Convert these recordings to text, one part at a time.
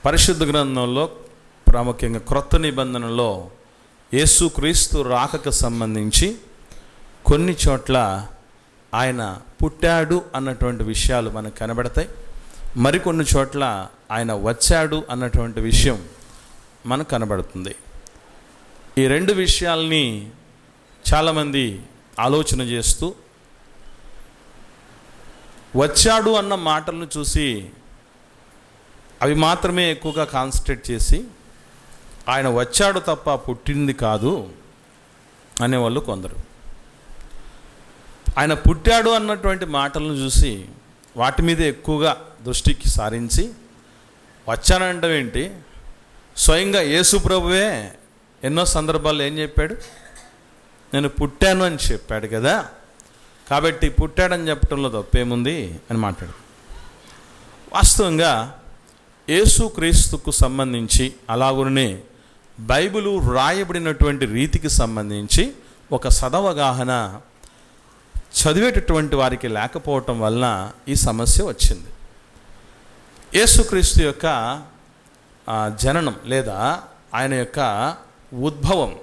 పరిశుద్ధ గ్రంథంలో ప్రాముఖ్యంగా క్రొత్త నిబంధనలో యేసుక్రీస్తు రాకకు సంబంధించి కొన్ని చోట్ల ఆయన పుట్టాడు అన్నటువంటి విషయాలు మనకు కనబడతాయి. మరికొన్ని చోట్ల ఆయన వచ్చాడు అన్నటువంటి విషయం మనకు కనబడుతుంది. ఈ రెండు విషయాల్ని చాలామంది ఆలోచన చేస్తూ వచ్చాడు అన్న మాటలను చూసి అవి మాత్రమే ఎక్కువగా కాన్సన్ట్రేట్ చేసి ఆయన వచ్చాడు తప్ప పుట్టింది కాదు అనేవాళ్ళు కొందరు. ఆయన పుట్టాడు అన్నటువంటి మాటలను చూసి వాటి మీద ఎక్కువగా దృష్టికి సారించి వచ్చానంటే ఏంటి, స్వయంగా యేసు ప్రభువే ఎన్నో సందర్భాల్లో ఏం చెప్పాడు, నేను పుట్టాను అని చెప్పాడు కదా, కాబట్టి పుట్టాడని చెప్పడంలో తప్పేముంది అని మాట్లాడు. వాస్తవంగా యేసుక్రీస్తుకు సంబంధించి అలాగునే బైబిలు రాయబడినటువంటి రీతికి సంబంధించి ఒక సదవగాహన చదివేటటువంటి వారికి లేకపోవటం వలన ఈ సమస్య వచ్చింది. యేసుక్రీస్తు యొక్క జననం లేదా ఆయన యొక్క ఉద్భవం,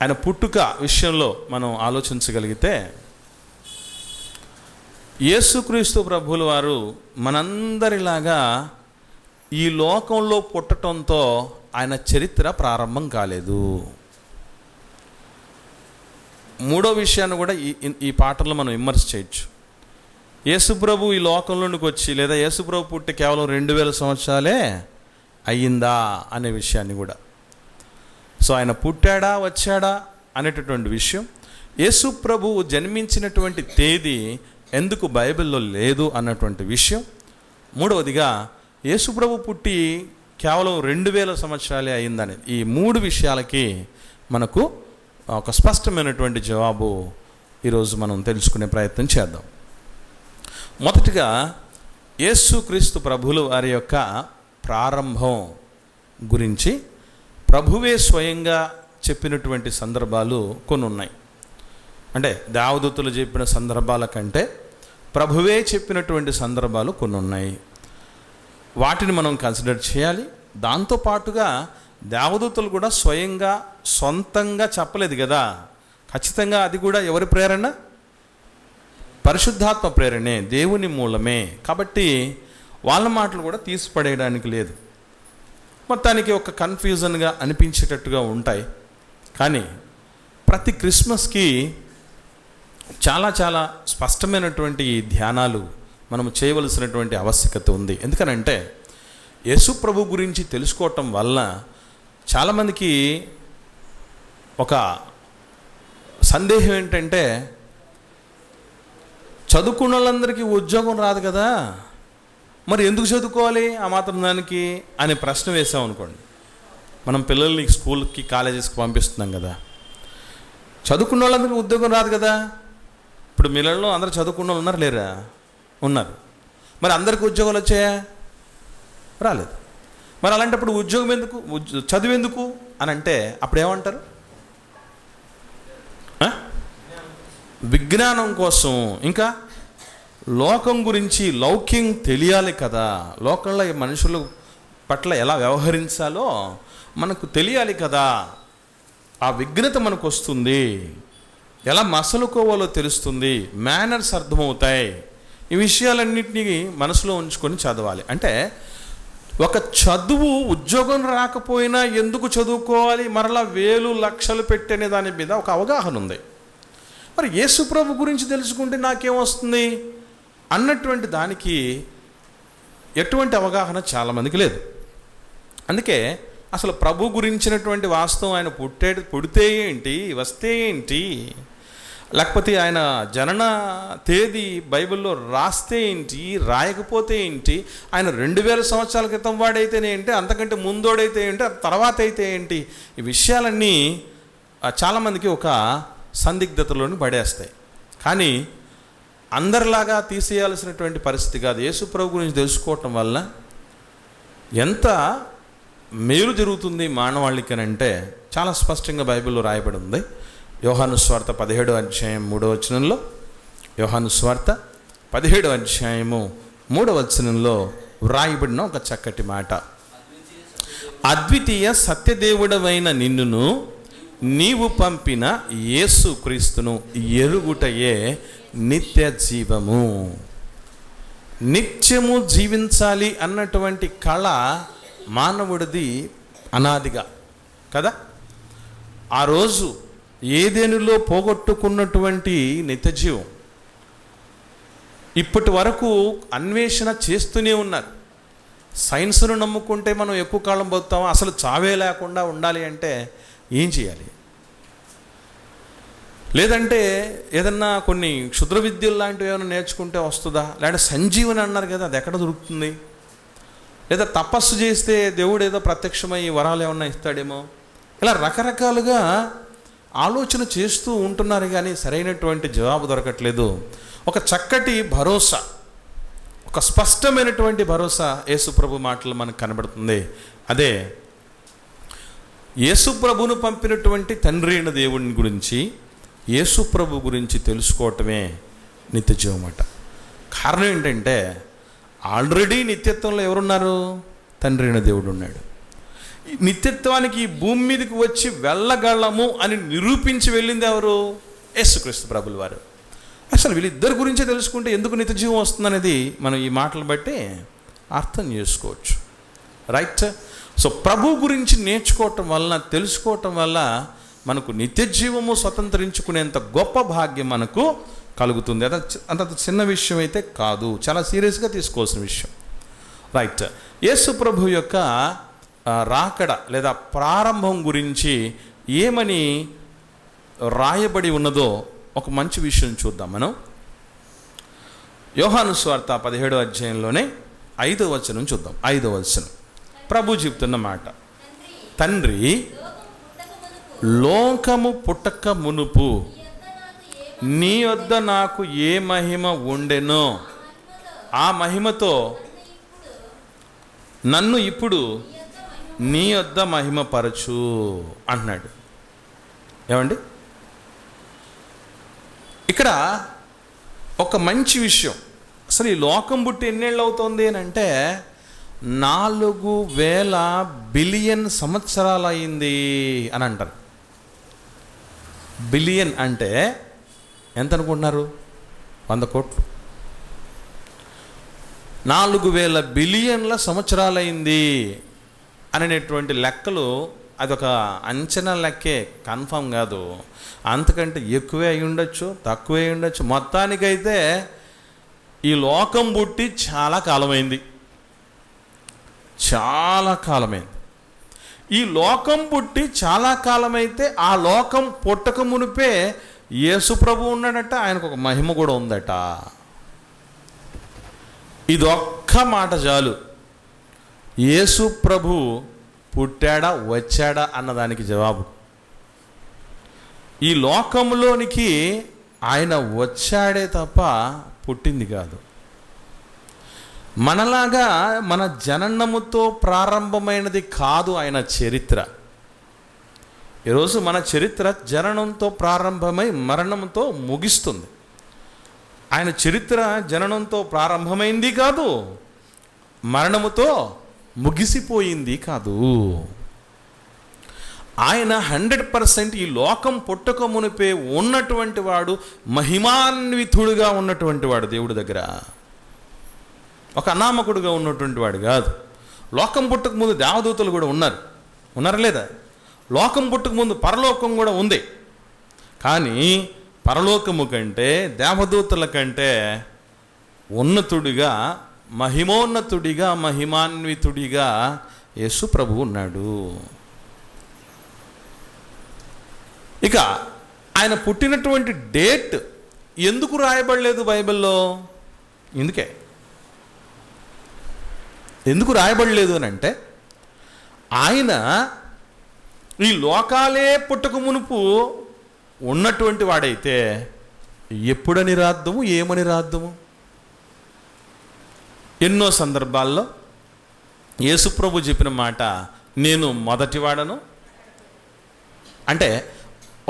ఆయన పుట్టుక విషయంలో మనం ఆలోచించగలిగితే యేసుక్రీస్తు ప్రభువుల వారు మనందరిలాగా ఈ లోకంలో పుట్టడంతో ఆయన చరిత్ర ప్రారంభం కాలేదు. మూడో విషయాన్ని కూడా ఈ పాఠంలో మనం విమర్శ చేయొచ్చు. యేసుప్రభు ఈ లోకంలోనికి వచ్చి లేదా యేసుప్రభు పుట్టి కేవలం 2000 సంవత్సరాలే అయ్యిందా అనే విషయాన్ని కూడా, సో ఆయన పుట్టాడా వచ్చాడా అనేటటువంటి విషయం, యేసుప్రభు జన్మించినటువంటి తేదీ ఎందుకు బైబిల్లో లేదు అన్నటువంటి విషయం, మూడవదిగా యేసుప్రభు పుట్టి కేవలం 2000 సంవత్సరాలే అయిందని, ఈ మూడు విషయాలకి మనకు ఒక స్పష్టమైనటువంటి జవాబు ఈరోజు మనం తెలుసుకునే ప్రయత్నం చేద్దాం. మొదటిగా యేసుక్రీస్తు ప్రభువుల వారి యొక్క ప్రారంభం గురించి ప్రభువే స్వయంగా చెప్పినటువంటి సందర్భాలు కొన్ని ఉన్నాయి. అంటే దేవదూతలు చెప్పిన సందర్భాల కంటే ప్రభువే చెప్పినటువంటి సందర్భాలు కొన్ని ఉన్నాయి. వాటిని మనం కన్సిడర్ చేయాలి. దాంతోపాటుగా దేవదూతలు కూడా స్వయంగా సొంతంగా చెప్పలేదు కదా, ఖచ్చితంగా అది కూడా ఎవరి ప్రేరణ, పరిశుద్ధాత్మ ప్రేరణే, దేవుని మూలమే. కాబట్టి వాళ్ళ మాటలు కూడా తీసిపడేయడానికి లేదు. మొత్తానికి ఒక కన్ఫ్యూజన్గా అనిపించేటట్టుగా ఉంటాయి. కానీ ప్రతి క్రిస్మస్కి చాలా చాలా స్పష్టమైనటువంటి ధ్యానాలు మనం చేయవలసినటువంటి ఆవశ్యకత ఉంది. ఎందుకనంటే యేసు ప్రభు గురించి తెలుసుకోవటం వల్ల చాలామందికి ఒక సందేహం ఏంటంటే, చదువుకున్న వాళ్ళందరికీ ఉద్యోగం రాదు కదా, మరి ఎందుకు చదువుకోవాలి ఆ మాత్రం దానికి అనే ప్రశ్న వేసాం అనుకోండి. మనం పిల్లల్ని స్కూల్కి కాలేజెస్కి పంపిస్తున్నాం కదా, చదువుకున్న వాళ్ళందరికీ ఉద్యోగం రాదు కదా. ఇప్పుడు మిల్లల్లో అందరూ చదువుకున్న వాళ్ళు ఉన్నారు లేరా? ఉన్నారు. మరి అందరికీ ఉద్యోగాలు వచ్చాయా? రాలేదు. మరి అలాంటప్పుడు ఉద్యోగం ఎందుకు, చదువు ఎందుకు అని అంటే అప్పుడు ఏమంటారు? విజ్ఞానం కోసం, ఇంకా లోకం గురించి లౌక్యం తెలియాలి కదా, లోకంలో మనుషుల పట్ల ఎలా వ్యవహరించాలో మనకు తెలియాలి కదా, ఆ విజ్ఞత మనకు వస్తుంది, ఎలా మసలుకోవాలో తెలుస్తుంది, మేనర్స్ అర్థమవుతాయి. ఈ విషయాలన్నింటినీ మనసులో ఉంచుకొని చదవాలి. అంటే ఒక చదువు ఉద్యోగం రాకపోయినా ఎందుకు చదువుకోవాలి, మరలా 1000 లక్షలు పెట్టనే దాని మీద ఒక అవగాహన ఉంది. మరి యేసుప్రభు గురించి తెలుసుకుంటే నాకేమొస్తుంది అన్నటువంటి దానికి ఎటువంటి అవగాహన చాలామందికి లేదు. అందుకే అసలు ప్రభు గురించినటువంటి వాస్తవం, ఆయన పుడితే ఏంటి, వస్తే ఏంటి, లేకపోతే ఆయన జనన తేదీ బైబిల్లో రాస్తే ఏంటి, రాయకపోతే ఏంటి, ఆయన 2000 సంవత్సరాల క్రితం వాడైతేనే ఏంటి, అంతకంటే ముందోడైతే ఏంటి, తర్వాత అయితే ఏంటి, ఈ విషయాలన్నీ చాలామందికి ఒక సందిగ్ధతలోని పడేస్తాయి. కానీ అందరిలాగా తీసేయాల్సినటువంటి పరిస్థితి కాదు. యేసు ప్రభు గురించి తెలుసుకోవటం వల్ల ఎంత మేలు జరుగుతుంది మానవాళికి అంటే చాలా స్పష్టంగా బైబిల్లో రాయబడి ఉంది. యోహాను సువార్త 17వ అధ్యాయం 3వ వచనంలో, యోహాను సువార్త 17వ అధ్యాయము 3వ వచనంలో వ్రాయబడిన ఒక చక్కటి మాట. అద్వితీయ సత్యదేవుడవైన నిన్నును నీవు పంపిన యేసు క్రీస్తును ఎరుగుటయే నిత్య జీవము. నిత్యము జీవించాలి అన్నటువంటి కళ మానవుడిది అనాదిగా కదా. ఆ రోజు ఏదెనులో పోగొట్టుకున్నటువంటి నిత్య జీవం ఇప్పటి వరకు అన్వేషణ చేస్తూనే ఉన్నారు. సైన్స్ను నమ్ముకుంటే మనం ఎక్కువ కాలం బతుకుతాం. అసలు చావే లేకుండా ఉండాలి అంటే ఏం చేయాలి? లేదంటే ఏదన్నా కొన్ని క్షుద్ర విద్యలు లాంటివి ఏమైనా నేర్చుకుంటే వస్తుందా? లేదంటే సంజీవని అన్నారు కదా, అది ఎక్కడ దొరుకుతుంది? లేదా తపస్సు చేస్తే దేవుడు ఏదో ప్రత్యక్షమై వరాలు ఏమన్నా ఇస్తాడేమో? ఇలా రకరకాలుగా ఆలోచన చేస్తూ ఉంటున్నారు, కానీ సరైనటువంటి జవాబు దొరకట్లేదు. ఒక చక్కటి భరోసా, ఒక స్పష్టమైనటువంటి భరోసా యేసుప్రభు మాటలు మనకు కనబడుతుంది. అదే యేసుప్రభును పంపినటువంటి తండ్రి అయిన దేవుని గురించి, యేసుప్రభు గురించి తెలుసుకోవటమే నిత్య జీవం అన్నమాట. కారణం ఏంటంటే ఆల్రెడీ నిత్యత్వంలో ఎవరున్నారు? తండ్రి అయిన దేవుడు ఉన్నాడు. నిత్యత్వానికి ఈ భూమి మీదకి వచ్చి వెళ్ళగలము అని నిరూపించి వెళ్ళింది ఎవరు? యేసుక్రీస్తు ప్రభుల వారు. అసలు వీళ్ళిద్దరి గురించే తెలుసుకుంటే ఎందుకు నిత్య జీవం వస్తుందనేది మనం ఈ మాటలు బట్టి అర్థం చేసుకోవచ్చు. రైట్? సో ప్రభు గురించి నేర్చుకోవటం వలన, తెలుసుకోవటం వల్ల మనకు నిత్య జీవము స్వతంత్రించుకునేంత గొప్ప భాగ్యం మనకు కలుగుతుంది. అంత చిన్న విషయం అయితే కాదు, చాలా సీరియస్గా తీసుకోవాల్సిన విషయం. రైట్? యేసు ప్రభు యొక్క రాకడ లేదా ప్రారంభం గురించి ఏమని రాయబడి ఉన్నదో ఒక మంచి విషయం చూద్దాం మనం. యోహాను సువార్త 17వ అధ్యాయంలోనే 5వ వచనం చూద్దాం. 5వ వచనం ప్రభు చెప్తున్న మాట, తండ్రి లోకము పుట్టక మునుపు నీ వద్ద నాకు ఏ మహిమ ఉండెనో ఆ మహిమతో నన్ను ఇప్పుడు నీ వద్ద మహిమపరచు అంటున్నాడు. ఏమండి, ఇక్కడ ఒక మంచి విషయం. అసలు ఈ లోకం పుట్టి ఎన్నేళ్ళు అవుతుంది అని అంటే 4,000 బిలియన్ సంవత్సరాలు అయింది అని అంటారు. బిలియన్ అంటే ఎంత అనుకుంటున్నారు? 100 కోట్లు. 4,000 బిలియన్ల సంవత్సరాలైంది అనేటువంటి లెక్కలు, అదొక అంచనా లెక్కే, కన్ఫామ్ కాదు. అంతకంటే ఎక్కువే అయి ఉండొచ్చు, తక్కువే అయి ఉండొచ్చు. మొత్తానికైతే ఈ లోకం పుట్టి చాలా కాలమైంది, చాలా కాలమైంది. ఈ లోకం పుట్టి చాలా కాలమైతే ఆ లోకం పుట్టక మునిపే యేసు ప్రభు ఉన్నాడట, ఆయనకు ఒక మహిమ కూడా ఉందట. ఇదొక్క మాట చాలు యేసు ప్రభు పుట్టాడా వచ్చాడా అన్నదానికి జవాబు. ఈ లోకంలోనికి ఆయన వచ్చాడే తప్ప పుట్టింది కాదు. మనలాగా మన జననముతో ప్రారంభమైనది కాదు ఆయన చరిత్ర. ఈరోజు మన చరిత్ర జననంతో ప్రారంభమై మరణంతో ముగిస్తుంది. ఆయన చరిత్ర జననంతో ప్రారంభమైంది కాదు, మరణముతో ముగిసిపోయింది కాదు. ఆయన 100% ఈ లోకం పుట్టక మునిపే ఉన్నటువంటి వాడు, మహిమాన్వితుడుగా ఉన్నటువంటి వాడు దేవుడి దగ్గర. ఒక అనామకుడుగా ఉన్నటువంటి వాడు కాదు. లోకం పుట్టక ముందు దేవదూతలు కూడా ఉన్నారా లేదా? లోకం పుట్టక ముందు పరలోకం కూడా ఉంది. కానీ పరలోకము కంటే దేవదూతల కంటే ఉన్నతుడిగా, మహిమోన్నతుడిగా, మహిమాన్వితుడిగా యేసు ప్రభు ఉన్నాడు. ఇక ఆయన పుట్టినటువంటి డేట్ ఎందుకు రాయబడలేదు బైబిల్లో? ఎందుకు రాయబడలేదు అని అంటే, ఆయన ఈ లోకాలే పుట్టక మునుపు ఉన్నటువంటి వాడైతే ఎప్పుడని రాద్దాము, ఏమని రాద్దాము? ఎన్నో సందర్భాల్లో యేసుప్రభు చెప్పిన మాట, నేను మొదటివాడను అంటే,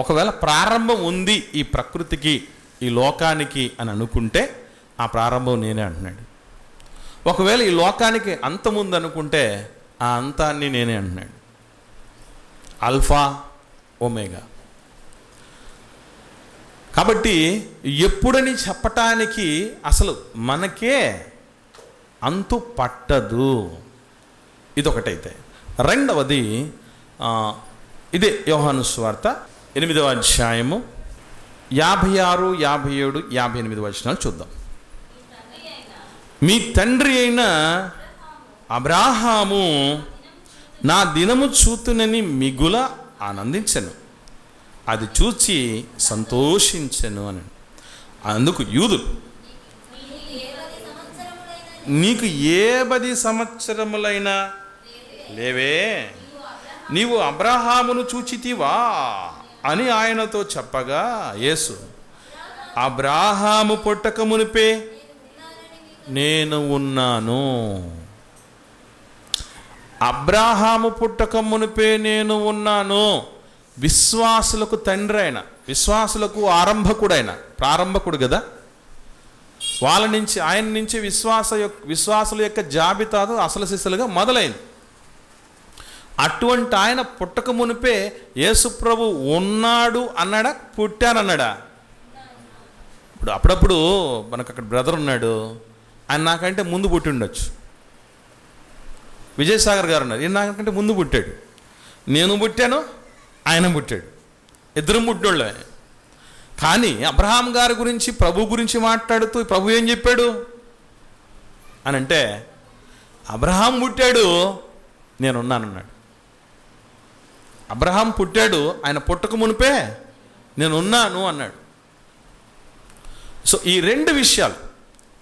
ఒకవేళ ప్రారంభం ఉంది ఈ ప్రకృతికి, ఈ లోకానికి అని అనుకుంటే ఆ ప్రారంభం నేనే అంటున్నాడు. ఒకవేళ ఈ లోకానికి అంతముందనుకుంటే ఆ అంతాన్ని నేనే అంటున్నాడు. Alpha omega. కాబట్టి ఎప్పుడని చెప్పటానికి అసలు మనకే అంతు పట్టదు. ఇదొకటైతే, రెండవది ఇదే యోహాను సువార్త 8వ అధ్యాయము 56, 57, 58 వచనాలు చూద్దాం. మీ తండ్రి అయిన అబ్రాహాము నా దినము చూతునని మిగుల ఆనందించెను, అది చూచి సంతోషించెను అని. అందుకు యూదులు, నీకు ఏ 10 సంవత్సరములైనా లేవే, నీవు అబ్రహామును చూచితివా అని ఆయనతో చెప్పగా, యేసు అబ్రహాము పుట్టక మునిపే నేను ఉన్నాను. అబ్రహాము పుట్టక మునిపే నేను ఉన్నాను. విశ్వాసులకు తండ్రి అయిన, విశ్వాసులకు ఆరంభకుడైన, ప్రారంభకుడు కదా, వాళ్ళ నుంచి, ఆయన నుంచి విశ్వాసుల యొక్క జాబితాతో అసలు శిష్యులుగా మొదలైంది. అటువంటి ఆయన పుట్టక మునిపే యేసు ప్రభు ఉన్నాడు అన్నాడా, పుట్టానన్నాడా? ఇప్పుడు అప్పుడప్పుడు మనకు అక్కడ బ్రదర్ ఉన్నాడు, ఆయన నాకంటే ముందు పుట్టి ఉండొచ్చు. విజయసాగర్ గారు ఉన్నారు, ఈయన నాకంటే ముందు పుట్టాడు. నేను పుట్టాను, ఆయన పుట్టాడు, ఇద్దరం పుట్టినోళ్ళే. కానీ అబ్రహాం గారి గురించి, ప్రభు గురించి మాట్లాడుతూ ప్రభు ఏం చెప్పాడు అని అంటే, అబ్రహాం పుట్టాడు, నేనున్నానన్నాడు. అబ్రహాం పుట్టాడు, ఆయన పుట్టక మునిపే నేనున్నాను అన్నాడు. సో ఈ 2 విషయాలు,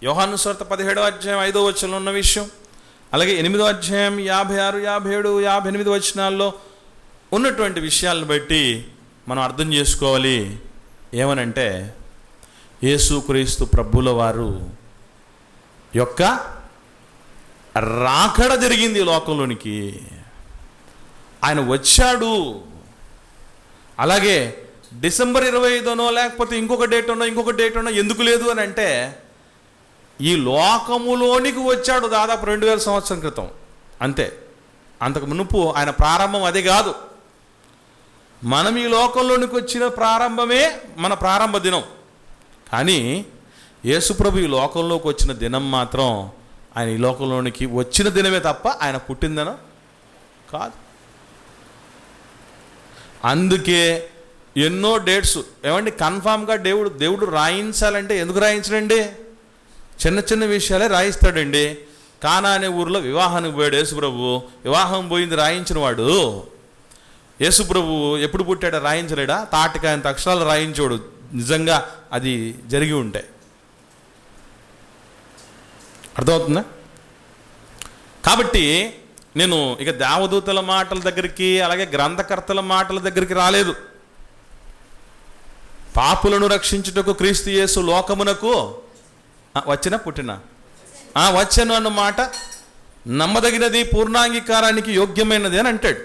యోహాను సువార్త 17వ అధ్యాయం 5వ వచనంలో ఉన్న విషయం, అలాగే 8వ అధ్యాయం 56, 57, 58 వచనాల్లో ఉన్నటువంటి విషయాలను బట్టి మనం అర్థం చేసుకోవాలి. ఏమనంటే, యేసుక్రీస్తు ప్రభుల వారు యొక్క రాకడ జరిగింది లోకంలోనికి. ఆయన వచ్చాడు. అలాగే డిసెంబర్ 25నో లేకపోతే ఇంకొక డేట్ ఉన్నో ఎందుకు లేదు అని అంటే, ఈ లోకములోనికి వచ్చాడు దాదాపు 2000 సంవత్సరం క్రితం, అంతే. అంతకు మునుపు ఆయన ప్రారంభం అదే కాదు. మనం ఈ లోకంలోనికి వచ్చిన ప్రారంభమే మన ప్రారంభ దినం. కానీ యేసుప్రభు ఈ లోకంలోకి వచ్చిన దినం మాత్రం ఆయన ఈ లోకంలోనికి వచ్చిన దినమే తప్ప ఆయన పుట్టిందనో కాదు. అందుకే ఎన్నో డేట్స్ ఏమండి కన్ఫామ్గా దేవుడు రాయించాలంటే ఎందుకు రాయించడండి? చిన్న చిన్న విషయాలే రాయిస్తాడండి. కానా అనే ఊరిలో వివాహానికి పోయాడు యేసుప్రభు. వివాహం పోయింది రాయించిన వాడు. యేసుప్రభు ఎప్పుడు పుట్టాడో రాయించలేడా? తాటికాయంత అక్షరాలు రాయించోడు, నిజంగా అది జరిగి ఉంటే. అర్థమవుతుందా? కాబట్టి నేను ఇక దేవదూతల మాటల దగ్గరికి, అలాగే గ్రంథకర్తల మాటల దగ్గరికి రాలేదు. పాపులను రక్షించుటకు క్రీస్తు యేసు లోకమునకు పుట్టిన వచ్చాను అన్న మాట నమ్మదగినది, పూర్ణాంగీకారానికి యోగ్యమైనది అని అంటాడు.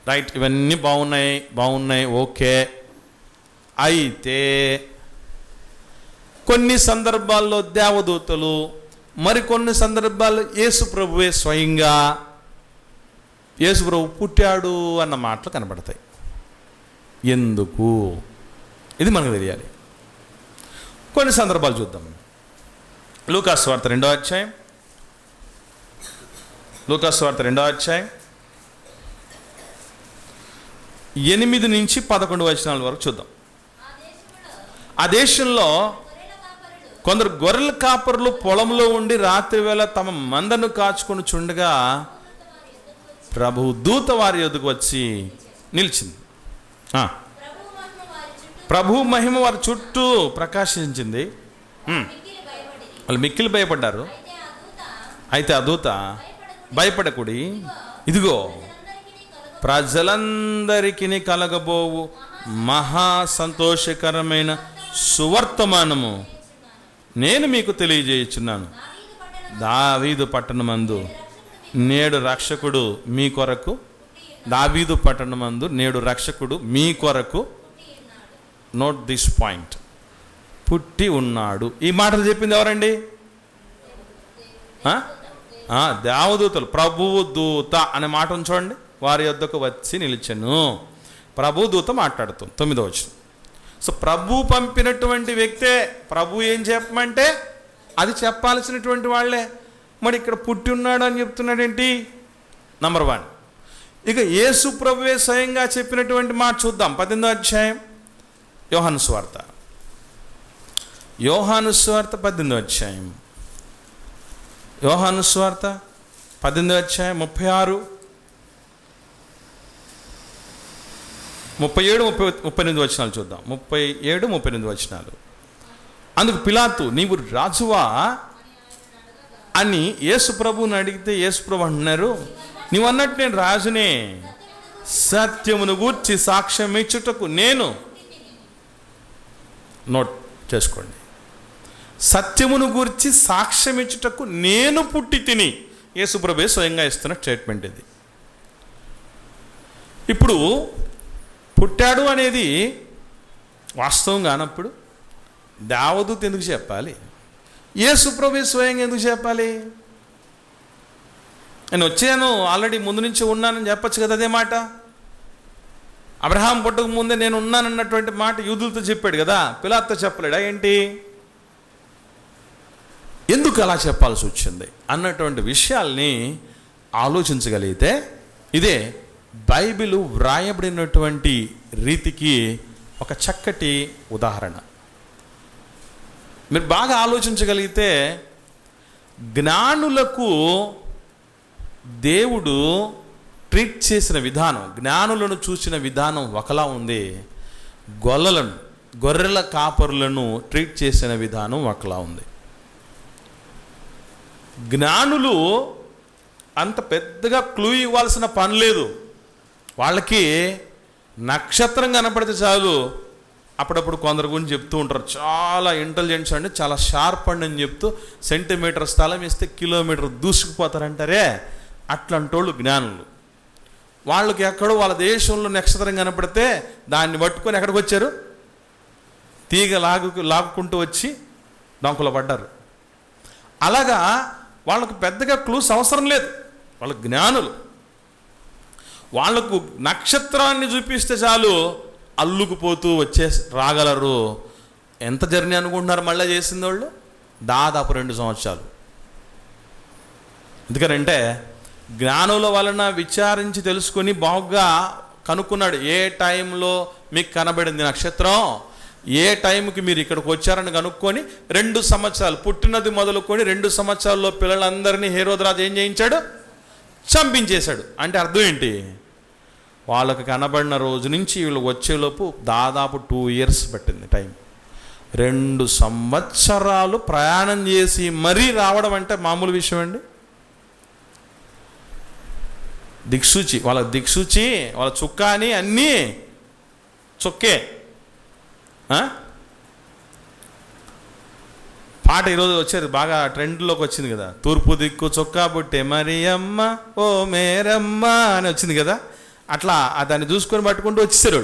రైట్, ఇవన్నీ బాగున్నాయి, ఓకే. అయితే కొన్ని సందర్భాల్లో దేవదూతలు, మరికొన్ని సందర్భాల్లో యేసు ప్రభువే స్వయంగా యేసు ప్రభు పుట్టాడు అన్న మాటలు కనబడతాయి. ఎందుకు? ఇది మనకు తెలియాలి. కొన్ని సందర్భాలు చూద్దాం. లూకాసు వార్త 2వ అధ్యాయం, లూకాసు వార్త 2వ అధ్యాయం 8 నుంచి 11 వచనాల వరకు చూద్దాం. ఆ దేశంలో కొందరు గొర్రెల కాపరులు పొలంలో ఉండి రాత్రి వేళ తమ మందను కాచుకొని చుండగా ప్రభువు దూత వారి యొద్దకు వచ్చి నిలిచింది. ప్రభు మహిమ వారి చుట్టూ ప్రకాశించింది. వాళ్ళు మిక్కిలి భయపడ్డారు. అయితే ఆ దూత, భయపడకుడి, ఇదిగో ప్రజలందరికీ కలగబోవు మహా సంతోషకరమైన సువర్తమానము నేను మీకు తెలియజేయుచున్నాను. దావీదు పట్టణమందు నేడు రక్షకుడు మీ కొరకు, దావీదు పట్టణమందు నేడు రక్షకుడు మీ కొరకు, నోట్ దిస్ పాయింట్, పుట్టి ఉన్నాడు. ఈ మాటలు చెప్పింది ఎవరండి? దేవదూతలు, ప్రభువు దూత అనే మాట చూడండి, వారి యొద్దకు వచ్చి నిలిచెను. ప్రభు దూత మాట్లాడుతుంది 9వ వచనం. సో ప్రభు పంపినటువంటి వ్యక్తే. ప్రభు ఏం చెప్పమంటే అది చెప్పాల్సినటువంటి వాళ్ళే. మరి ఇక్కడ పుట్టి ఉన్నాడు అని చెప్తున్నాడేంటి? నంబర్ 1. ఇక యేసు ప్రభువే స్వయంగా చెప్పినటువంటి మాట చూద్దాం. 18వ అధ్యాయం యోహాను సువార్త. యోహాను సువార్త 18వ అధ్యాయం. యోహాను సువార్త 18వ అధ్యాయం 36, 37, 38 వచనాలు చూద్దాం. 37, 38 వచనాలు. అందుకు పిలాతు, నీవు రాజువా అని యేసు ప్రభువుని అడిగితే యేసు ప్రభు అంటున్నారు, నీవు అన్నట్టు నేను రాజునే, సత్యమును గూర్చి సాక్ష్యం ఇచ్చుటకు నేను. నోట్ చేసుకోండి, సత్యమును గూర్చి సాక్ష్యం ఇచ్చుటకు నేను పుట్టి తిని. యేసు ప్రభువే స్వయంగా ఇస్తున్న స్టేట్మెంట్ ఇది. ఇప్పుడు పుట్టాడు అనేది వాస్తవం కానప్పుడు దేవదూత ఎందుకు చెప్పాలి? యేసు ప్రభువే స్వయంగా ఎందుకు చెప్పాలి? నేను వచ్చాను, ఆల్రెడీ ముందు నుంచి ఉన్నానని చెప్పచ్చు కదా. అదే మాట అబ్రహాం పుట్టక ముందే నేను ఉన్నానన్నటువంటి మాట యూదులతో చెప్పాడు కదా, పిలాతుతో చెప్పలేడా ఏంటి? ఎందుకు అలా చెప్పాల్సి వచ్చింది అన్నటువంటి విషయాల్ని ఆలోచించగలిగితే ఇదే బైబిల్ వ్రాయబడినటువంటి రీతికి ఒక చక్కటి ఉదాహరణ. మీరు బాగా ఆలోచించగలిగితే జ్ఞానులకు దేవుడు ట్రీట్ చేసిన విధానం, జ్ఞానులను చూసిన విధానం ఒకలా ఉంది. గొర్రెల కాపరులను ట్రీట్ చేసిన విధానం ఒకలా ఉంది. జ్ఞానులు అంత పెద్దగా క్లూ ఇవ్వాల్సిన పని లేదు. వాళ్ళకి నక్షత్రం కనపడితే చాలు అప్పుడప్పుడు కొందరు గురించి చెప్తూ ఉంటారు, చాలా ఇంటెలిజెన్స్ అండి, చాలా షార్ప్ అండి అని చెప్తూ సెంటీమీటర్ స్థలం ఇస్తే కిలోమీటర్ దూసుకుపోతారంటారే, అట్లాంటోళ్ళు జ్ఞానులు. వాళ్ళకి ఎక్కడో వాళ్ళ దేశంలో నక్షత్రం కనపడితే దాన్ని పట్టుకొని ఎక్కడికి వచ్చారు, తీగ లాగుకుంటూ వచ్చి డొంకలో పడ్డారు. అలాగా వాళ్ళకు పెద్దగా క్లూస్ అవసరం లేదు. వాళ్ళ జ్ఞానులు. వాళ్లకు నక్షత్రాన్ని చూపిస్తే చాలు అల్లుకుపోతూ రాగలరు. ఎంత జర్నీ అనుకుంటున్నారు మళ్ళీ చేసింది వాళ్ళు? దాదాపు 2 సంవత్సరాలు. ఎందుకనంటే జ్ఞానుల వలన విచారించి తెలుసుకొని బాగా కనుక్కున్నాడు, ఏ టైంలో మీకు కనబడింది నక్షత్రం, ఏ టైంకి మీరు ఇక్కడికి వచ్చారని కనుక్కొని 2 సంవత్సరాలు పుట్టినది మొదలుకొని 2 సంవత్సరాల్లో పిల్లలందరినీ హేరోదురాజు ఏం చేయించాడు? చంపించేశాడు. అంటే అర్థం ఏంటి? వాళ్ళకి కనబడిన రోజు నుంచి వీళ్ళు వచ్చేలోపు దాదాపు 2 ఇయర్స్ పట్టింది టైం. 2 సంవత్సరాలు ప్రయాణం చేసి మరీ రావడం అంటే మామూలు విషయం అండి? దిక్సూచి, వాళ్ళ చుక్క అని అన్నీ చుక్కే. పాట ఈరోజు వచ్చేది బాగా ట్రెండ్లోకి వచ్చింది కదా, తూర్పు దిక్కు చొక్కా బుట్టే మరి అమ్మ ఓ మేరమ్మ అని వచ్చింది కదా. అట్లా దాన్ని చూసుకొని పట్టుకుంటూ వచ్చేసారు.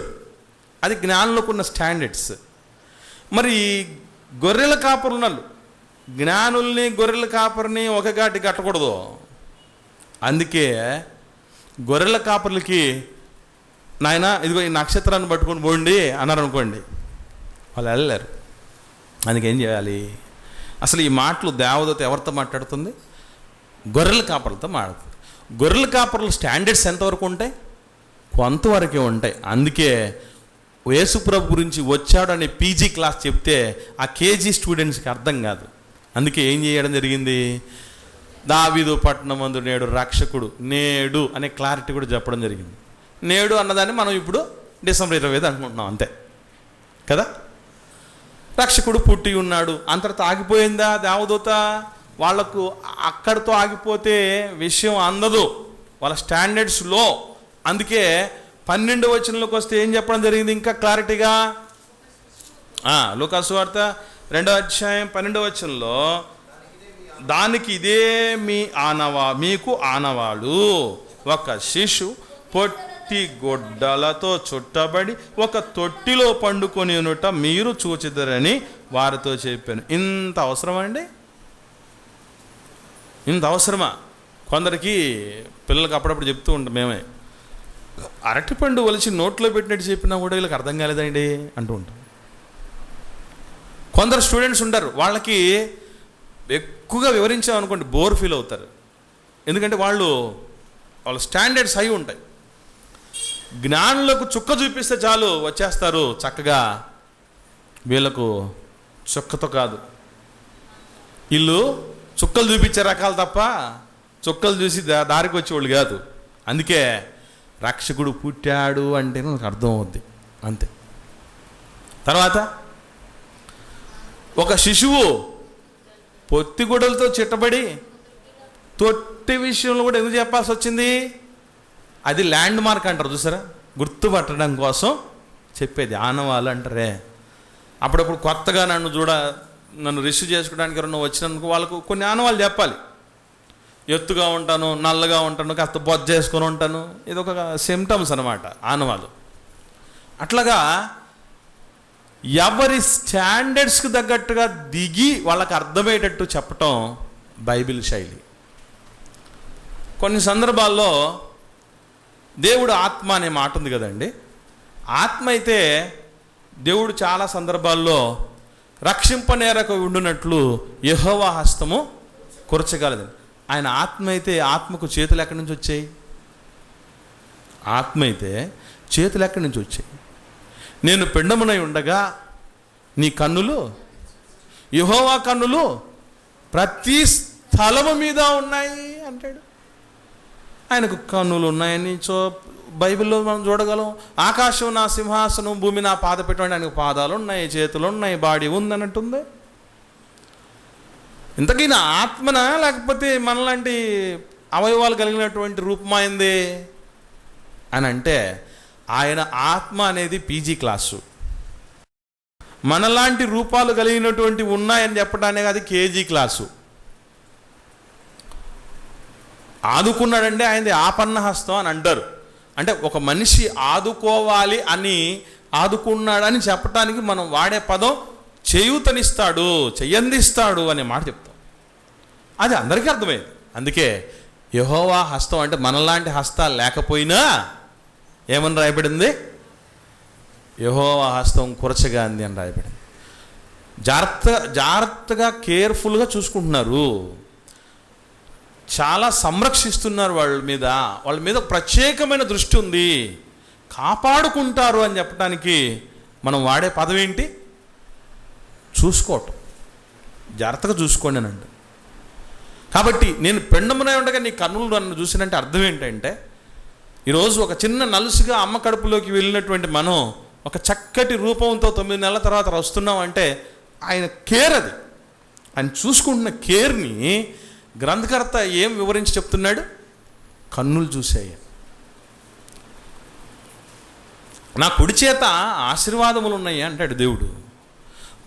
అది జ్ఞానంలోకి ఉన్న స్టాండర్డ్స్. మరి గొర్రెల కాపరులు ఉన్నారు, జ్ఞానుల్ని గొర్రెల కాపరిని ఒక గాటి కట్టకూడదు. అందుకే గొర్రెల కాపర్లకి నాయన ఇదిగో ఈ నక్షత్రాన్ని పట్టుకొని పోండి అన్నారు అనుకోండి, వాళ్ళు వెళ్ళలేరు. అందుకేం చేయాలి? అసలు ఈ మాటలు దేవదూత ఎవరితో మాట్లాడుతుంది? గొర్రెల కాపర్లతో మాట్లాడుతుంది. గొర్రెల కాపర్ల స్టాండర్డ్స్ ఎంతవరకు ఉంటాయి? కొంతవరకే ఉంటాయి. అందుకే యేసుప్రభు గురించి వచ్చాడు అనే పీజీ క్లాస్ చెప్తే ఆ కేజీ స్టూడెంట్స్కి అర్థం కాదు. అందుకే ఏం చేయడం జరిగింది? దావీదు పట్టణమందు నేడు రక్షకుడు, నేడు అనే క్లారిటీ కూడా చెప్పడం జరిగింది. నేడు అన్నదాన్ని మనం ఇప్పుడు డిసెంబర్ 25 అనుకుంటున్నాం, అంతే కదా. రక్షకుడు పుట్టి ఉన్నాడు, అంతటితో ఆగిపోయిందా దేవదూత? వాళ్లకు అక్కడితో ఆగిపోతే విషయం అందదు, వాళ్ళ స్టాండర్డ్స్లో. అందుకే 12వ వచనంలోకి వస్తే ఏం చెప్పడం జరిగింది ఇంకా క్లారిటీగా? లూకా సువార్త 2వ అధ్యాయం 12వ వచనంలో, దానికి ఇదే మీకు ఆనవాడు, ఒక శిశు పొట్టి గొడ్డలతో చుట్టబడి ఒక తొట్టిలో పండుకొని ఉన్నట మీరు చూచిదరని వారితో చెప్పాను. ఇంత అవసరం అండి? ఇంత అవసరమా? కొందరికి పిల్లలకి అప్పుడప్పుడు చెప్తూ ఉంటాం మేమే, అరటిపండు ఒలిచి నోట్లో పెట్టినట్టు చెప్పినా కూడా వీళ్ళకి అర్థం కాలేదండి అంటూ ఉంటాం. కొందరు స్టూడెంట్స్ ఉంటారు, వాళ్ళకి ఎక్కువగా వివరించామనుకోండి బోర్ ఫీల్ అవుతారు. ఎందుకంటే వాళ్ళ స్టాండర్డ్స్ హై ఉంటాయి. జ్ఞానులకు చుక్క చూపిస్తే చాలు వచ్చేస్తారు చక్కగా. వీళ్ళకు చుక్కతో కాదు, వీళ్ళు చుక్కలు చూపించే రకాలు తప్ప చుక్కలు చూసి దారికి వచ్చేవాళ్ళు కాదు. అందుకే రక్షకుడు పుట్టాడు అంటే నాకు అర్థం అవుద్ది అంతే. తర్వాత ఒక శిశువు పొత్తిగుడలతో చిట్టబడి తొట్టి విషయంలో కూడా ఎందుకు చెప్పాల్సి వచ్చింది? అది ల్యాండ్ మార్క్ అంటారు చూసారా, గుర్తుపట్టడం కోసం చెప్పేది. ఆనవాళ్ళు అంటారే. అప్పుడప్పుడు కొత్తగా నన్ను రిసీవ్ చేసుకోవడానికి ఎవరన్నా వచ్చినందుకు వాళ్ళకు కొన్ని ఆనవాళ్ళు చెప్పాలి. ఎత్తుగా ఉంటాను, నల్లగా ఉంటాను, కాస్త బొజ్జ చేసుకొని ఉంటాను, ఇది ఒక సిమ్టమ్స్ అన్నమాట, ఆనవాళ్ళు. అట్లాగా ఎవరి స్టాండర్డ్స్కి తగ్గట్టుగా దిగి వాళ్ళకి అర్థమయ్యేటట్టు చెప్పటం బైబిల్ శైలి. కొన్ని సందర్భాల్లో దేవుడు ఆత్మ అనే మాట ఉంది కదండి. ఆత్మ అయితే దేవుడు చాలా సందర్భాల్లో రక్షింపనేరకు ఉండునట్లు యెహోవా హస్తము కురచగలదు. ఆయన ఆత్మ అయితే ఆత్మకు చేతులు ఎక్కడి నుంచి వచ్చాయి? ఆత్మ అయితే చేతులు ఎక్కడి నుంచి వచ్చాయి? నేను పిండమునై ఉండగా నీ కన్నులు, యెహోవా కన్నులు ప్రతి స్థలము మీద ఉన్నాయి అంటాడు. ఆయనకు కన్నులు ఉన్నాయని బైబిల్లో మనం చూడగలం. ఆకాశం నా సింహాసనం, భూమి నా పాదపీఠం, ఆయనకు పాదాలు ఉన్నాయి, చేతులు ఉన్నాయి, బాడీ ఉందన్నట్టుంది. ఇంతకీ నా ఆత్మనా లేకపోతే మనలాంటి అవయవాలు కలిగినటువంటి రూపమైంది అని అంటే, ఆయన ఆత్మ అనేది పీజీ క్లాసు. మనలాంటి రూపాలు కలిగినటువంటి ఉన్నాయని చెప్పడానికి అది కేజీ క్లాసు. ఆదుకున్నాడంటే ఆయనది ఆపన్న హస్తం అని అంటారు. అంటే ఒక మనిషి ఆదుకోవాలి అని, ఆదుకున్నాడని చెప్పడానికి మనం వాడే పదం చేయూతనిస్తాడు, చెయ్యందిస్తాడు అనే మాట చెప్తాం. అది అందరికీ అర్థమైంది. అందుకే యెహోవా హస్తం అంటే మనలాంటి హస్తాలు లేకపోయినా ఏమని రాయబడింది? యెహోవా హస్తం కురచగా అంది అని రాయబడింది. జాగ్రత్తగా కేర్ఫుల్గా చూసుకుంటున్నారు, చాలా సంరక్షిస్తున్నారు. వాళ్ళ మీద ప్రత్యేకమైన దృష్టి ఉంది, కాపాడుకుంటారు అని చెప్పడానికి మనం వాడే పదం ఏంటి? చూసుకోవటం. జాగ్రత్తగా చూసుకోండి అని అంట. కాబట్టి నేను పిండమునై ఉండగా నీ కన్నులు నన్ను చూసినంటే అర్థం ఏంటంటే, ఈరోజు ఒక చిన్న నలుసుగా అమ్మ కడుపులోకి వెళ్ళినటువంటి మనం ఒక చక్కటి రూపంతో 9 నెలల తర్వాత వస్తున్నాం అంటే ఆయన కేర్, అది ఆయన చూసుకుంటున్న కేర్ని గ్రంథకర్త ఏం వివరించి చెప్తున్నాడు? కన్నులు చూసాయి. నా కుడి చేత ఆశీర్వాదములు ఉన్నాయి అంటాడు దేవుడు.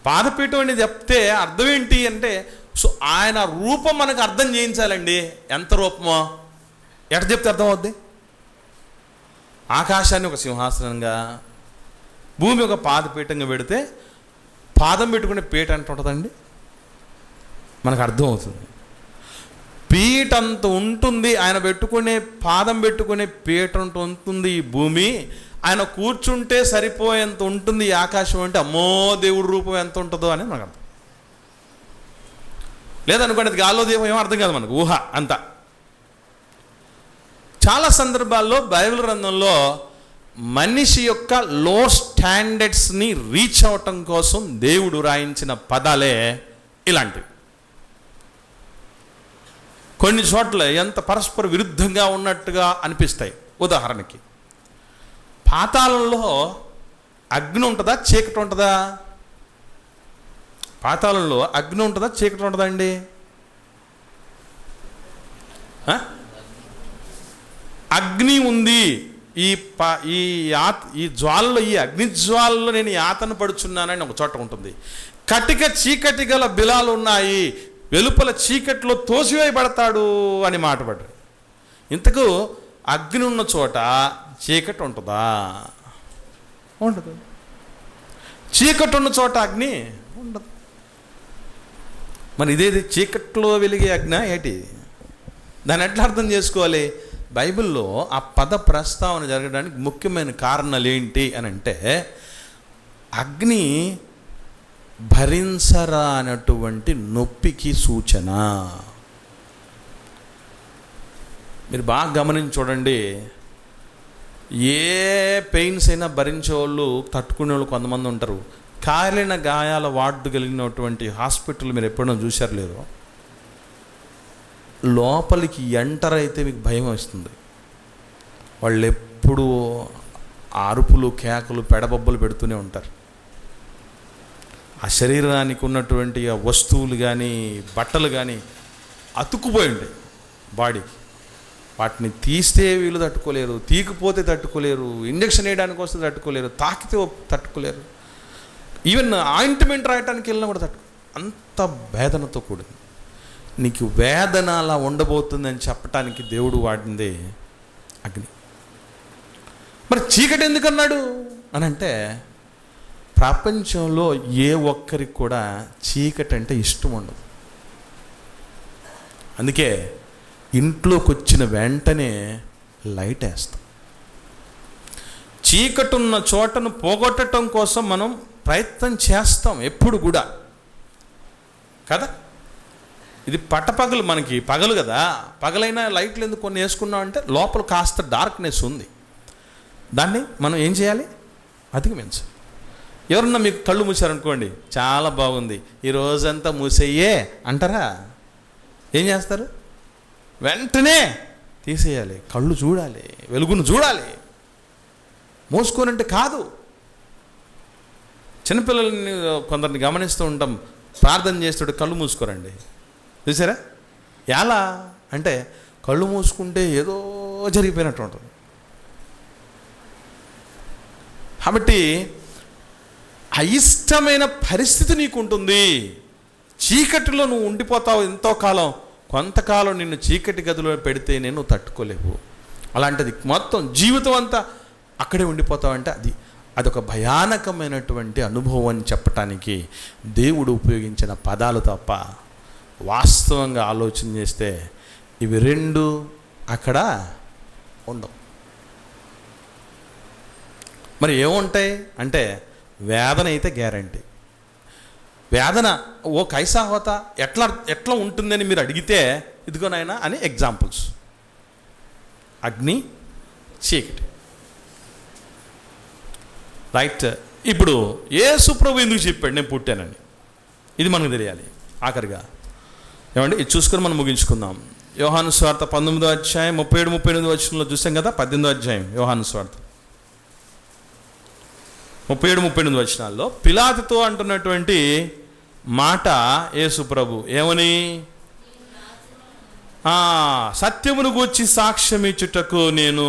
పాదపీఠం అనేది చెప్తే అర్థం ఏంటి అంటే, సో ఆయన రూపం మనకు అర్థం చేయించాలండి. ఎంత రూపమో ఎట చెప్తే అర్థం అవుద్ది? ఆకాశాన్ని ఒక సింహాసనంగా, భూమి ఒక పాదపీఠంగా పెడితే పాదం పెట్టుకునే పీట అంటే ఉంటుందండి, మనకు అర్థం అవుతుంది. పీట అంత ఉంటుంది, ఆయన పెట్టుకునే పాదం పెట్టుకునే పీట ఉంటుంది ఈ భూమి. ఆయన కూర్చుంటే సరిపోయేంత ఉంటుంది ఈ ఆకాశం. అంటే అమ్మో దేవుడి రూపం ఎంత ఉంటుందో అని మనకు అర్థం. లేదనుకోండి అది గాల్లో దీపం ఏమో అర్థం కాదు మనకు, ఊహ అంతా. చాలా సందర్భాల్లో బైబిల్ గ్రంథంలో మనిషి యొక్క లో స్టాండర్డ్స్ని రీచ్ అవటం కోసం దేవుడు రాయించిన పదాలే ఇలాంటివి. కొన్ని చోట్ల ఎంత పరస్పర విరుద్ధంగా ఉన్నట్టుగా అనిపిస్తాయి. ఉదాహరణకి పాతాళంలో అగ్ని ఉంటుందా, చీకటి ఉంటుందా? పాతాళంలో అగ్ని ఉంటుందా, చీకటి ఉంటుందా అండి? అగ్ని ఉంది. ఈ జ్వాలలో, ఈ అగ్ని జ్వాలలో నేను యాతన పడుచున్నానని ఒక చోట ఉంటుంది. కటిక చీకటి గల బిలాలు ఉన్నాయి, వెలుపల చీకట్లో తోసివేయబడతాడు అని మాటపడ్డాడు. ఇంతకు అగ్ని ఉన్న చోట చీకటి ఉంటుందా? ఉండదు. చీకటి ఉన్న చోట అగ్ని ఉండదు. మరి ఇదేది చీకట్లో వెలిగే అగ్ని ఏంటి? దాన్ని ఎట్లా అర్థం చేసుకోవాలి? బైబిల్లో ఆ పద ప్రస్తావన జరగడానికి ముఖ్యమైన కారణాలు ఏంటి అని అంటే, అగ్ని భరించరా అన్నటువంటి నొప్పికి సూచన. మీరు బాగా గమనించి చూడండి, ఏ పెయిన్స్ అయినా భరించే వాళ్ళు, తట్టుకునే వాళ్ళు కొంతమంది ఉంటారు. కాలిన గాయాల వార్డు కలిగినటువంటి హాస్పిటల్ మీరు ఎప్పుడైనా చూశారు లేదో, లోపలికి ఎంటర్ అయితే మీకు భయం వస్తుంది. వాళ్ళు ఎప్పుడూ అరుపులు, కేకలు, పెడబొబ్బలు పెడుతూనే ఉంటారు. ఆ శరీరానికి ఉన్నటువంటి ఆ వస్తువులు కానీ, బట్టలు కానీ అతుక్కుపోయి ఉంటాయి బాడీకి. వాటిని తీస్తే వీళ్ళు తట్టుకోలేరు, తీకిపోతే తట్టుకోలేరు, ఇంజక్షన్ వేయడానికి వస్తే తట్టుకోలేరు, తాకితే తట్టుకోలేరు, ఈవెన్ ఆయింట్మెంట్ రాయడానికి వెళ్ళినా కూడా అంత వేదనతో కూడింది. నీకు వేదన అలా ఉండబోతుందని చెప్పటానికి దేవుడు వాడిందే అగ్ని. మరి చీకటి ఎందుకన్నాడు అని అంటే, ప్రపంచంలో ఏ ఒక్కరికి కూడా చీకటి అంటే ఇష్టం ఉండదు. అందుకే ఇంట్లోకి వచ్చిన వెంటనే లైట్ వేస్తాం. చీకటి ఉన్న చోటను పోగొట్టడం కోసం మనం ప్రయత్నం చేస్తాం ఎప్పుడు కూడా కదా. ఇది పట్టపగలు, మనకి పగలు కదా, పగలైనా లైట్లు ఎందుకు కొన్ని వేసుకున్నాం అంటే లోపల కాస్త డార్క్నెస్ ఉంది, దాన్ని మనం ఏం చేయాలి? అధిగమించాలి. ఎవరన్నా మీకు కళ్ళు మూసారనుకోండి, చాలా బాగుంది, ఈ రోజంతా మూసేయే అంటారా? ఏం చేస్తారు? వెంటనే తీసేయాలి, కళ్ళు చూడాలి, వెలుగును చూడాలి. మోసుకోనంటే కాదు. చిన్నపిల్లల్ని కొందరిని గమనిస్తూ ఉంటాం, ప్రార్థన చేస్తుంటే కళ్ళు మూసుకోరండి, చూసారా? ఎలా అంటే కళ్ళు మూసుకుంటే ఏదో జరిగిపోయినట్టు ఉంటుంది. కాబట్టి అయిష్టమైన పరిస్థితి నీకు ఉంటుంది. చీకటిలో నువ్వు ఉండిపోతావు ఎంతో కాలం. కొంతకాలం నిన్ను చీకటి గదిలో పెడితే నేను తట్టుకోలేవు. అలాంటిది మొత్తం జీవితం అంతా అక్కడే ఉండిపోతావంటే అదొక భయానకమైనటువంటి అనుభవం అని చెప్పటానికి దేవుడు ఉపయోగించిన పదాలు తప్ప, వాస్తవంగా ఆలోచన చేస్తే ఇవి రెండు అక్కడ ఉండవు. మరి ఏముంటాయి అంటే, వేదన అయితే గ్యారంటీ. వేదన ఓ కైసా హోతా, ఎట్లా ఉంటుందని మీరు అడిగితే ఇదిగోనైనా అని ఎగ్జాంపుల్స్. అగ్ని, చీకటి, రైట్. ఇప్పుడు యేసు ప్రభు ఎందుకు చెప్పాడు నేను పుట్టానని? ఇది మనకు తెలియాలి. ఆఖరిగా ఏమండి, ఇది చూసుకొని మనం ముగించుకుందాం. యోహాను సువార్త 19వ అధ్యాయం 37-38 వచనంలో చూసాం కదా. 18వ అధ్యాయం యోహాను సువార్త 37-38 వచనాల్లో పిలాతుతో అంటున్నటువంటి మాట యేసు ప్రభు ఏమని? సత్యమును గూర్చి సాక్ష్యం ఇచ్చుటకు నేను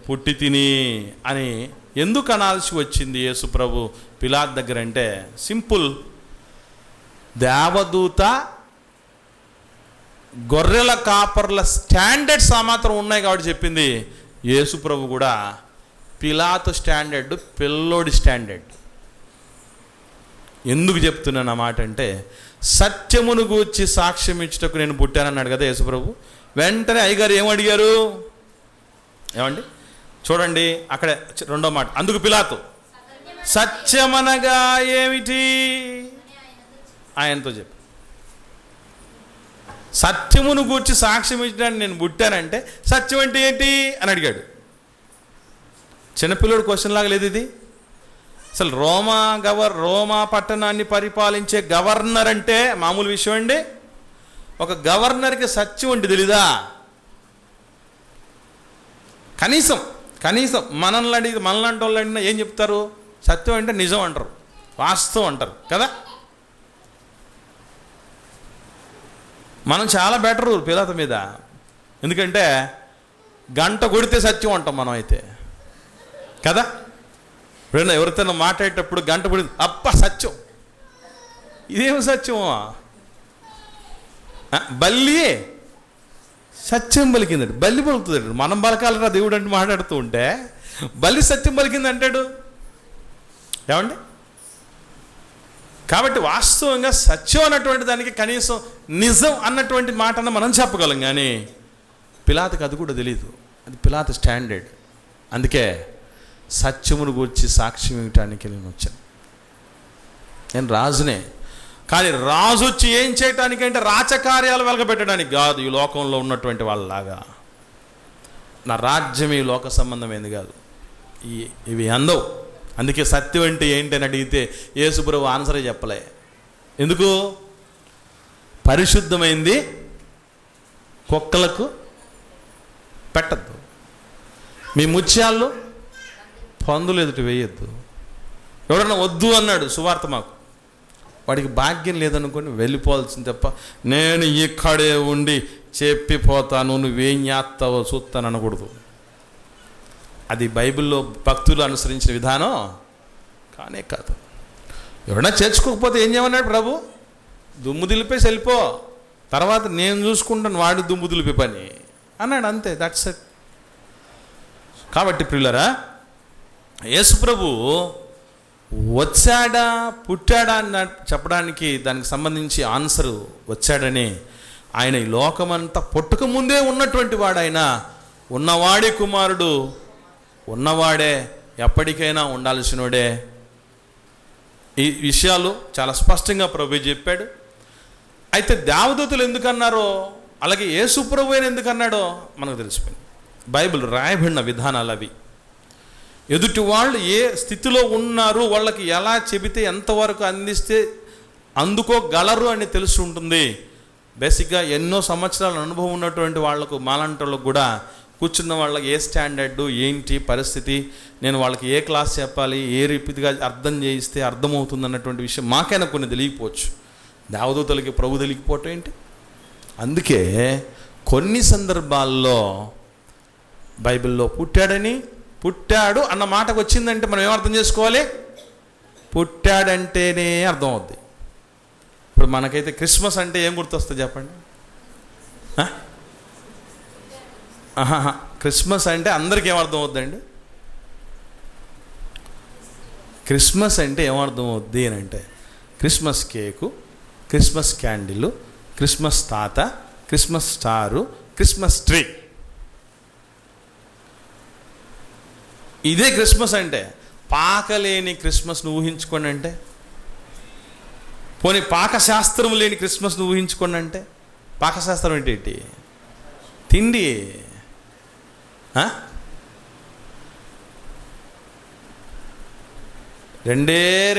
పుట్టి తిని అని ఎందుకు అనాల్సి వచ్చింది యేసు ప్రభు పిలాతు దగ్గర అంటే, సింపుల్. దేవదూత, గొర్రెల కాపర్ల స్టాండర్డ్స్ ఆ మాత్రం ఉన్నాయి కాబట్టి చెప్పింది. యేసు ప్రభు కూడా పిలాతు స్టాండర్డ్, పిల్లోడి స్టాండర్డ్. ఎందుకు చెప్తున్నాను ఆ మాట అంటే, సత్యమును గూర్చి సాక్ష్యం ఇచ్చుటకు నేను పుట్టానన్నాడు కదా యేసు ప్రభు. వెంటనే అయ్యగారు ఏమడిగారు? ఏమండి చూడండి అక్కడ రెండో మాట. అందుకు పిలాతు సత్యమనగా ఏమిటి ఆయనతో చెప్పు. సత్యమును గూర్చి సాక్ష్యం ఇచ్చడానికి నేను పుట్టానంటే సత్యం అంటే ఏంటి అని అడిగాడు. చిన్నపిల్లడు క్వశ్చన్ లాగా లేదు ఇది. అసలు రోమా పట్టణాన్ని పరిపాలించే గవర్నర్ అంటే మామూలు విషయం అండి. ఒక గవర్నర్కి సత్యం అంటే తెలీదా? కనీసం మనలాంటి వాళ్ళు అడిగినా ఏం చెప్తారు? సత్యం అంటే నిజం అంటారు, వాస్తవం అంటారు కదా. మనం చాలా బెటరు పిలాతు మీద. ఎందుకంటే గంట కొడితే సత్యం అంటాం మనం అయితే కదా. ఎప్పుడైనా ఎవరితో మాట్లాడేటప్పుడు గంట కొడి సత్యం, ఇదేమి సత్యం? బల్లి సత్యం పలికిందండి, బల్లి పలుకుతుందండి. మనం పలకాలరా దేవుడు అంటే మాట్లాడుతూ ఉంటే బల్లి సత్యం పలికింది అంటాడు. ఏమండి? కాబట్టి వాస్తవంగా సత్యం అన్నటువంటి దానికి కనీసం నిజం అన్నటువంటి మాటను మనం చెప్పగలం. కానీ పిలాతుకి అది కూడా తెలియదు. అది పిలాతు స్టాండర్డ్. అందుకే సత్యమును గూర్చి సాక్ష్యం ఇవ్వటానికి నేను వచ్చాను. నేను రాజునే, కానీ రాజు వచ్చి ఏం చేయటానికి అంటే రాచకార్యాలు వెలగబెట్టడానికి కాదు. ఈ లోకంలో ఉన్నటువంటి వాళ్ళలాగా నా రాజ్యం ఈ లోక సంబంధమైంది కాదు, ఇవి అందవు. అందుకే సత్యం అంటే ఏంటి అని అడిగితే యేసుప్రభు ఆన్సరే చెప్పలే. ఎందుకు? పరిశుద్ధమైంది కుక్కలకు పెట్టద్దు, మీ ముత్యాలు పందులు ఎదుటి వేయద్దు. ఎవడన్నా వద్దు అన్నాడు సువార్త మాకు, వాడికి భాగ్యం లేదనుకొని వెళ్ళిపోవాల్సింది తప్ప నేను ఇక్కడే ఉండి చెప్పిపోతాను నువ్వేం చేస్తావో చూస్తాను అనకూడదు. అది బైబిల్లో భక్తులు అనుసరించిన విధానం కానే కాదు. ఎవరైనా చేర్చుకోకపోతే ఏం చేయమన్నాడు ప్రభు? దుమ్ము దులిపేసి వెళ్ళిపో, తర్వాత నేను చూసుకుంటాను వాడి దుమ్ము దులిపే పని అన్నాడు. అంతే, దట్స్ ఇట్. కాబట్టి ప్రియులరా, యేసు ప్రభు వచ్చాడా పుట్టాడా అని చెప్పడానికి దానికి సంబంధించి ఆన్సరు వచ్చాడని, ఆయన ఈ లోకమంతా పుట్టక ముందే ఉన్నటువంటి వాడైనా, ఉన్నవాడి కుమారుడు, ఉన్నవాడే, ఎప్పటికైనా ఉండాల్సినోడే. ఈ విషయాలు చాలా స్పష్టంగా ప్రభు చెప్పాడు. అయితే దేవదూతలు ఎందుకన్నారో, అలాగే యేసు ప్రభు అయిన ఎందుకన్నాడో మనకు తెలిసిపోయింది. బైబిల్ రాయబడిన విధానాలు అవి. ఎదుటి వాళ్ళు ఏ స్థితిలో ఉన్నారు, వాళ్ళకి ఎలా చెబితే ఎంతవరకు అందిస్తే అందుకోగలరు అని తెలిసి ఉంటుంది. బేసిక్గా ఎన్నో సంవత్సరాల అనుభవం ఉన్నటువంటి వాళ్లకు, మాలాంటి వాళ్ళకు కూడా కూర్చున్న వాళ్ళకి ఏ స్టాండర్డు ఏంటి పరిస్థితి, నేను వాళ్ళకి ఏ క్లాస్ చెప్పాలి, ఏ రీతిగా అర్థం చేయిస్తే అర్థమవుతుంది అన్నటువంటి విషయం మాకైనా కొన్ని తెలియకపోవచ్చు. దేవదూతలకి ప్రభు తెలియకపోవటం ఏంటి? అందుకే కొన్ని సందర్భాల్లో బైబిల్లో పుట్టాడు అన్న మాటకు వచ్చిందంటే మనం ఏమర్థం చేసుకోవాలి? పుట్టాడంటేనే అర్థం అవుద్ది. ఇప్పుడు మనకైతే క్రిస్మస్ అంటే ఏం గుర్తొస్తుంది చెప్పండి? క్రిస్మస్ అంటే అందరికీ ఏమర్థం అవుద్దండి? క్రిస్మస్ అంటే ఏమర్థం అవుద్ది అని అంటే Christmas cake, Christmas candle, Christmas తాత, క్రిస్మస్ స్టారు, క్రిస్మస్ ట్రీ. ఇదే క్రిస్మస్ అంటే. పాకలేని క్రిస్మస్ను ఊహించుకోండి అంటే, పోనీ పాకశాస్త్రం లేని క్రిస్మస్ను ఊహించుకోండి అంటే, పాకశాస్త్రం ఏంటి? తిండి.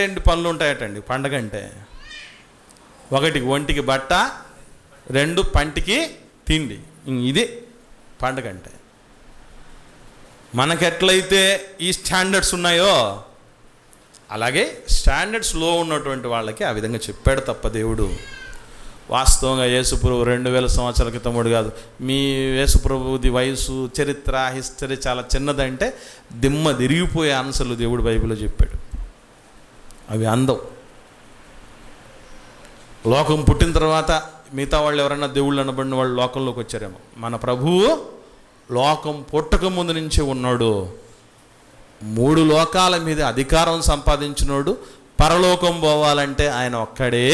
రెండు పనులు ఉంటాయటండి పండగ అంటే. ఒకటి ఒంటికి బట్ట, రెండు పంటికి తిండి. ఇది పండగ అంటే. మనకెట్లయితే ఈ స్టాండర్డ్స్ ఉన్నాయో అలాగే స్టాండర్డ్స్ లో ఉన్నటువంటి వాళ్ళకి ఆ విధంగా చెప్పాడు తప్ప దేవుడు వాస్తవంగా యేసుప్రభు 2000 సంవత్సరాల క్రితముడు కాదు. మీ యేసుప్రభుది వయసు, చరిత్ర, హిస్టరీ చాలా చిన్నదంటే దిమ్మ తిరిగిపోయే ఆన్సర్లు దేవుడు బైబిల్లో చెప్పాడు. అవి అందం. లోకం పుట్టిన తర్వాత మిగతా వాళ్ళు ఎవరైనా దేవుళ్ళు అనబడిన వాళ్ళు లోకంలోకి వచ్చారేమో. మన ప్రభువు లోకం పుట్టక ముందు నుంచే ఉన్నాడు. 3 లోకాల మీద అధికారం సంపాదించినోడు. పరలోకం పోవాలంటే ఆయన ఒక్కడే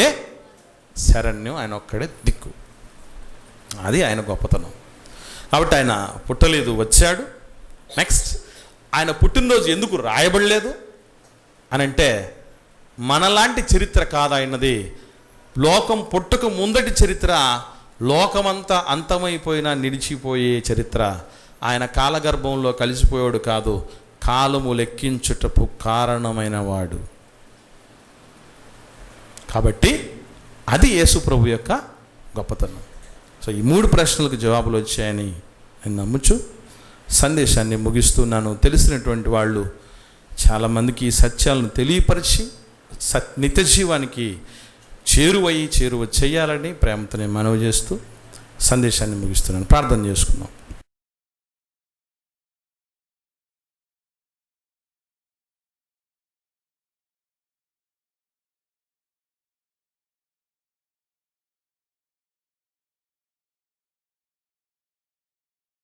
శరణ్యం, ఆయన ఒక్కడే దిక్కు. అది ఆయన గొప్పతనం. కాబట్టి ఆయన పుట్టలేదు, వచ్చాడు. నెక్స్ట్, ఆయన పుట్టినరోజు ఎందుకు రాయబడలేదు అని అంటే మనలాంటి చరిత్ర కాదు ఆయనది. లోకం పుట్టక ముందటి చరిత్ర, లోకమంతా అంతమైపోయినా నిలిచిపోయే చరిత్ర. ఆయన కాలగర్భంలో కలిసిపోయాడు కాదు, కాలము లెక్కించుటకు కారణమైన వాడు. కాబట్టి అది యేసు ప్రభు యొక్క గొప్పతనం. సో ఈ 3 ప్రశ్నలకు జవాబులు వచ్చాయని నేను నమ్ముచు సందేశాన్ని ముగిస్తున్నాను. తెలిసినటువంటి వాళ్ళు చాలామందికి ఈ సత్యాలను తెలియపరిచి నిత్య జీవానికి చేరువ చేయాలని ప్రేమతో నేను మనవి చేస్తూ సందేశాన్ని ముగిస్తున్నాను. ప్రార్థన చేసుకుందాం.